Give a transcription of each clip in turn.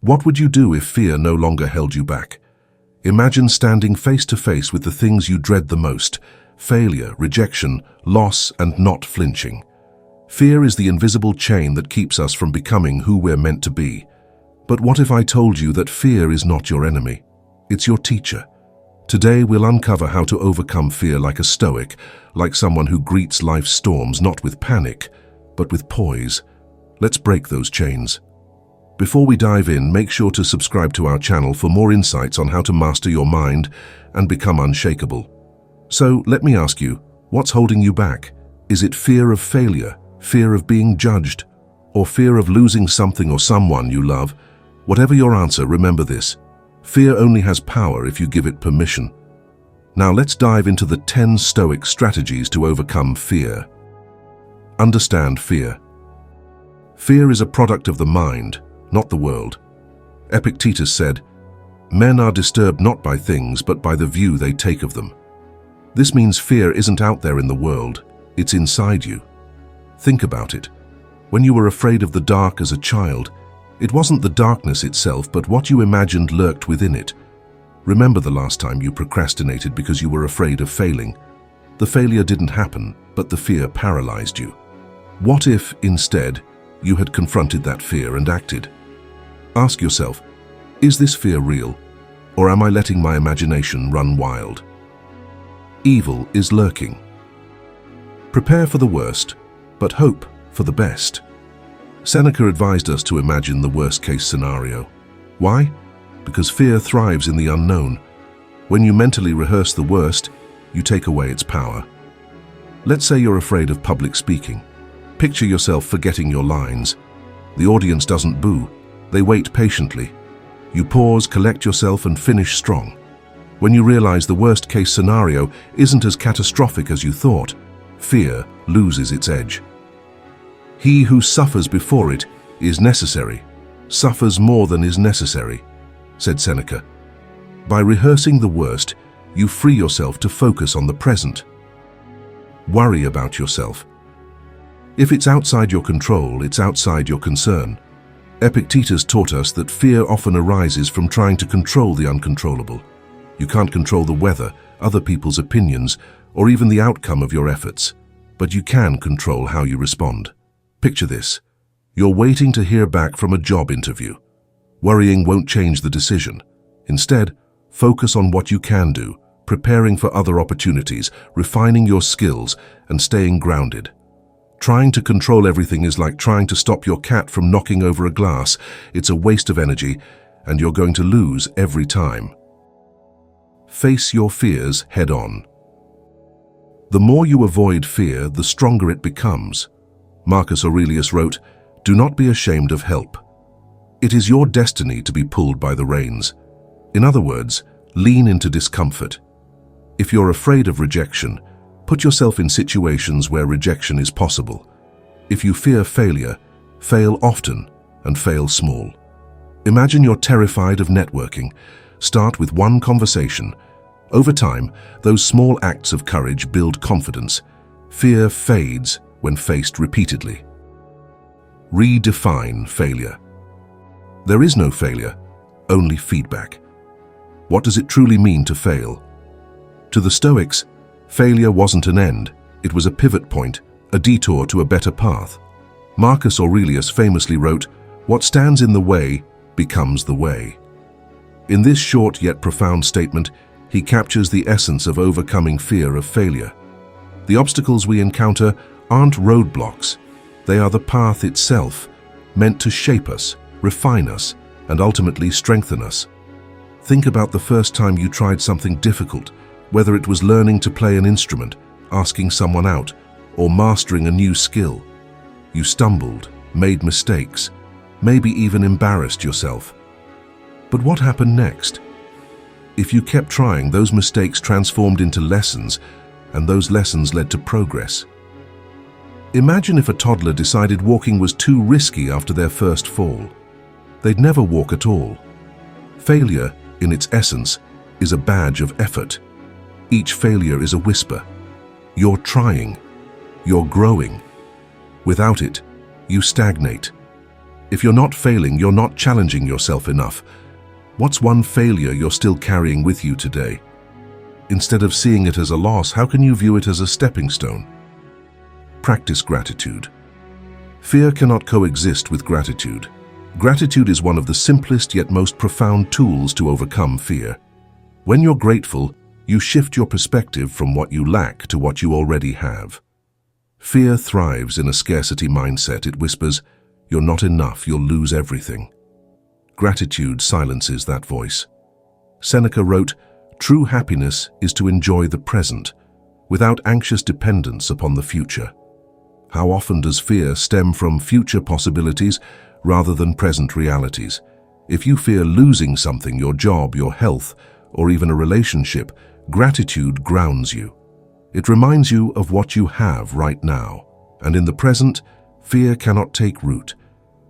What would you do if fear no longer held you back? Imagine standing face to face with the things you dread the most: failure, rejection, loss, and not flinching. Fear is the invisible chain that keeps us from becoming who we're meant to be. But what if I told you that fear is not your enemy? It's your teacher. Today we'll uncover how to overcome fear like a Stoic, like someone who greets life's storms not with panic, but with poise. Let's break those chains. Before we dive in, make sure to subscribe to our channel for more insights on how to master your mind and become unshakable. So, let me ask you, what's holding you back? Is it fear of failure, fear of being judged, or fear of losing something or someone you love? Whatever your answer, remember this: fear only has power if you give it permission. Now let's dive into the 10 Stoic strategies to overcome fear. Understand fear. Fear is a product of the mind, not the world. Epictetus said, "Men are disturbed not by things, but by the view they take of them." This means fear isn't out there in the world, it's inside you. Think about it. When you were afraid of the dark as a child, it wasn't the darkness itself, but what you imagined lurked within it. Remember the last time you procrastinated because you were afraid of failing. The failure didn't happen, but the fear paralyzed you. What if, instead, you had confronted that fear and acted? Ask yourself, is this fear real, or am I letting my imagination run wild? Evil is lurking. Prepare for the worst, but hope for the best. Seneca advised us to imagine the worst-case scenario. Why? Because fear thrives in the unknown. When you mentally rehearse the worst, you take away its power. Let's say you're afraid of public speaking. Picture yourself forgetting your lines. The audience doesn't boo. They wait patiently. You pause, collect yourself, and finish strong. When you realize the worst-case scenario isn't as catastrophic as you thought, fear loses its edge. He who suffers before it is necessary, suffers more than is necessary, said Seneca. By rehearsing the worst, you free yourself to focus on the present. Worry about yourself. If it's outside your control, it's outside your concern. Epictetus taught us that fear often arises from trying to control the uncontrollable. You can't control the weather, other people's opinions, or even the outcome of your efforts, but you can control how you respond. Picture this. You're waiting to hear back from a job interview. Worrying won't change the decision. Instead, focus on what you can do, preparing for other opportunities, refining your skills, and staying grounded. Trying to control everything is like trying to stop your cat from knocking over a glass. It's a waste of energy, and you're going to lose every time. Face your fears head on. The more you avoid fear, the stronger it becomes. Marcus Aurelius wrote, "Do not be ashamed of help. It is your destiny to be pulled by the reins." In other words, lean into discomfort. If you're afraid of rejection, put yourself in situations where rejection is possible. If you fear failure, fail often and fail small. Imagine you're terrified of networking. Start with one conversation. Over time, those small acts of courage build confidence. Fear fades when faced repeatedly. Redefine failure. There is no failure, only feedback. What does it truly mean to fail? To the Stoics, failure wasn't an end, it was a pivot point, a detour to a better path. Marcus Aurelius famously wrote, "What stands in the way becomes the way." In this short yet profound statement, he captures the essence of overcoming fear of failure. The obstacles we encounter aren't roadblocks, they are the path itself, meant to shape us, refine us, and ultimately strengthen us. Think about the first time you tried something difficult, whether it was learning to play an instrument, asking someone out, or mastering a new skill. You stumbled, made mistakes, maybe even embarrassed yourself. But what happened next? If you kept trying, those mistakes transformed into lessons, and those lessons led to progress. Imagine if a toddler decided walking was too risky after their first fall. They'd never walk at all. Failure, in its essence, is a badge of effort. Each failure is a whisper. You're trying. You're growing. Without it, you stagnate. If you're not failing, you're not challenging yourself enough. What's one failure you're still carrying with you today? Instead of seeing it as a loss, how can you view it as a stepping stone? Practice gratitude. Fear cannot coexist with gratitude. Gratitude is one of the simplest yet most profound tools to overcome fear. When you're grateful, you shift your perspective from what you lack to what you already have. Fear thrives in a scarcity mindset. It whispers, "You're not enough, you'll lose everything." Gratitude silences that voice. Seneca wrote, "True happiness is to enjoy the present, without anxious dependence upon the future." How often does fear stem from future possibilities rather than present realities? If you fear losing something, your job, your health, or even a relationship, gratitude grounds you. It reminds you of what you have right now. And in the present, fear cannot take root.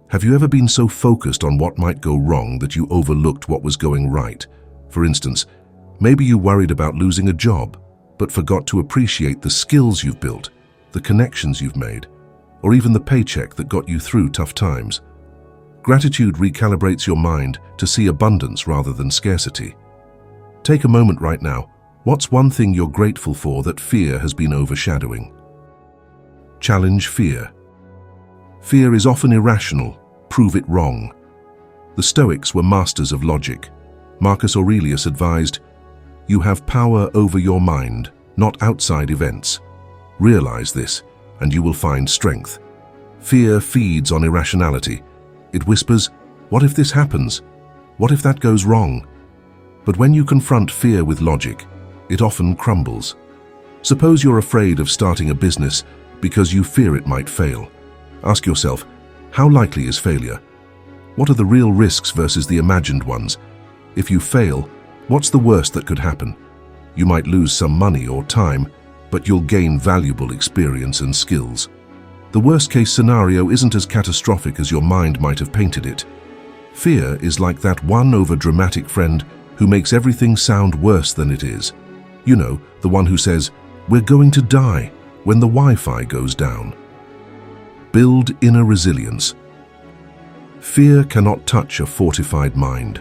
Have you ever been so focused on what might go wrong that you overlooked what was going right? For instance, maybe you worried about losing a job, but forgot to appreciate the skills you've built, the connections you've made, or even the paycheck that got you through tough times. Gratitude recalibrates your mind to see abundance rather than scarcity. Take a moment right now. What's one thing you're grateful for that fear has been overshadowing? Challenge fear. Fear is often irrational. Prove it wrong. The Stoics were masters of logic. Marcus Aurelius advised, "You have power over your mind, not outside events. Realize this, and you will find strength." Fear feeds on irrationality. It whispers, "What if this happens? What if that goes wrong?" But when you confront fear with logic, it often crumbles. Suppose you're afraid of starting a business because you fear it might fail. Ask yourself, how likely is failure? What are the real risks versus the imagined ones? If you fail, what's the worst that could happen? You might lose some money or time, but you'll gain valuable experience and skills. The worst-case scenario isn't as catastrophic as your mind might have painted it. Fear is like that one over-dramatic friend who makes everything sound worse than it is. You know, the one who says, "We're going to die," when the Wi-Fi goes down. Build inner resilience. Fear cannot touch a fortified mind.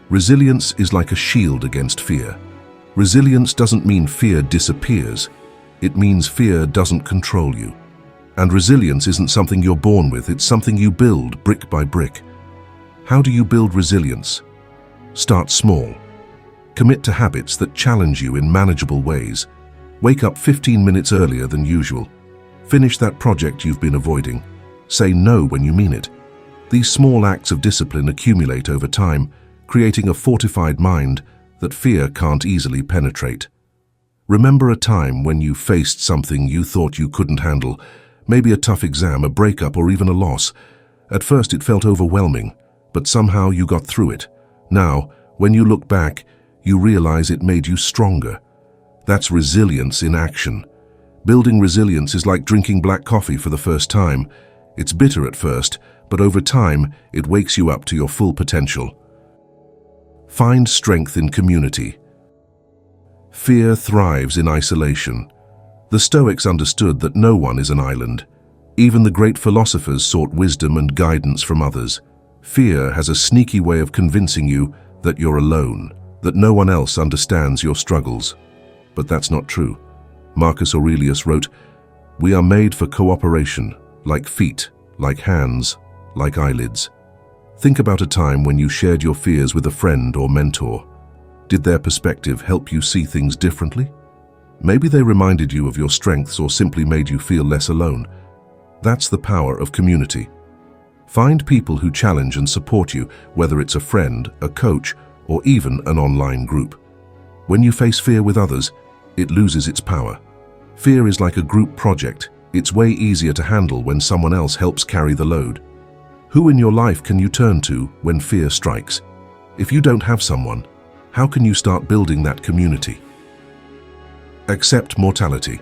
Resilience is like a shield against fear. Resilience doesn't mean fear disappears. It means fear doesn't control you. And resilience isn't something you're born with, it's something you build brick by brick. How do you build resilience? Start small. Commit to habits that challenge you in manageable ways. Wake up 15 minutes earlier than usual. Finish that project you've been avoiding. Say no when you mean it. These small acts of discipline accumulate over time, creating a fortified mind that fear can't easily penetrate. Remember a time when you faced something you thought you couldn't handle, maybe a tough exam, a breakup, or even a loss. At first it felt overwhelming, but somehow you got through it. Now, when you look back, you realize it made you stronger. That's resilience in action. Building resilience is like drinking black coffee for the first time. It's bitter at first, but over time, it wakes you up to your full potential. Find strength in community. Fear thrives in isolation. The Stoics understood that no one is an island. Even the great philosophers sought wisdom and guidance from others. Fear has a sneaky way of convincing you that you're alone, that no one else understands your struggles. But that's not true. Marcus Aurelius wrote, "We are made for cooperation, like feet, like hands, like eyelids." Think about a time when you shared your fears with a friend or mentor. Did their perspective help you see things differently? Maybe they reminded you of your strengths or simply made you feel less alone. That's the power of community. Find people who challenge and support you, whether it's a friend, a coach, or even an online group. When you face fear with others, it loses its power. Fear is like a group project. It's way easier to handle when someone else helps carry the load. Who in your life can you turn to when fear strikes? If you don't have someone, how can you start building that community? Accept mortality.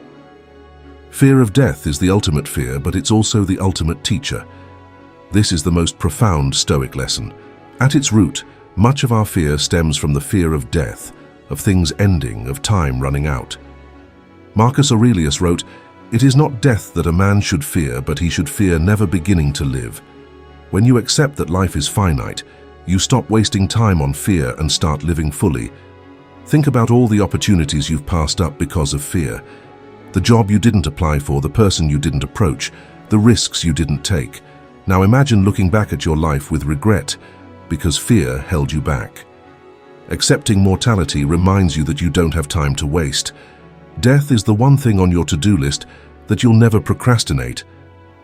Fear of death is the ultimate fear, but it's also the ultimate teacher. This is the most profound Stoic lesson. At its root, much of our fear stems from the fear of death, of things ending, of time running out. Marcus Aurelius wrote, "It is not death that a man should fear, but he should fear never beginning to live." When you accept that life is finite, you stop wasting time on fear and start living fully. Think about all the opportunities you've passed up because of fear. The job you didn't apply for, the person you didn't approach, the risks you didn't take. Now imagine looking back at your life with regret because fear held you back. Accepting mortality reminds you that you don't have time to waste. Death is the one thing on your to-do list that you'll never procrastinate.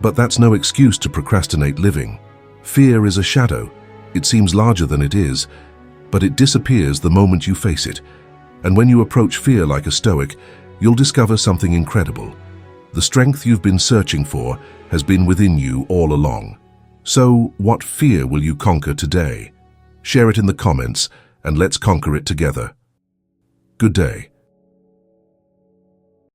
But that's no excuse to procrastinate living. Fear is a shadow. It seems larger than it is, but it disappears the moment you face it. And when you approach fear like a Stoic, you'll discover something incredible. The strength you've been searching for has been within you all along. So, what fear will you conquer today? Share it in the comments, and let's conquer it together. Good day.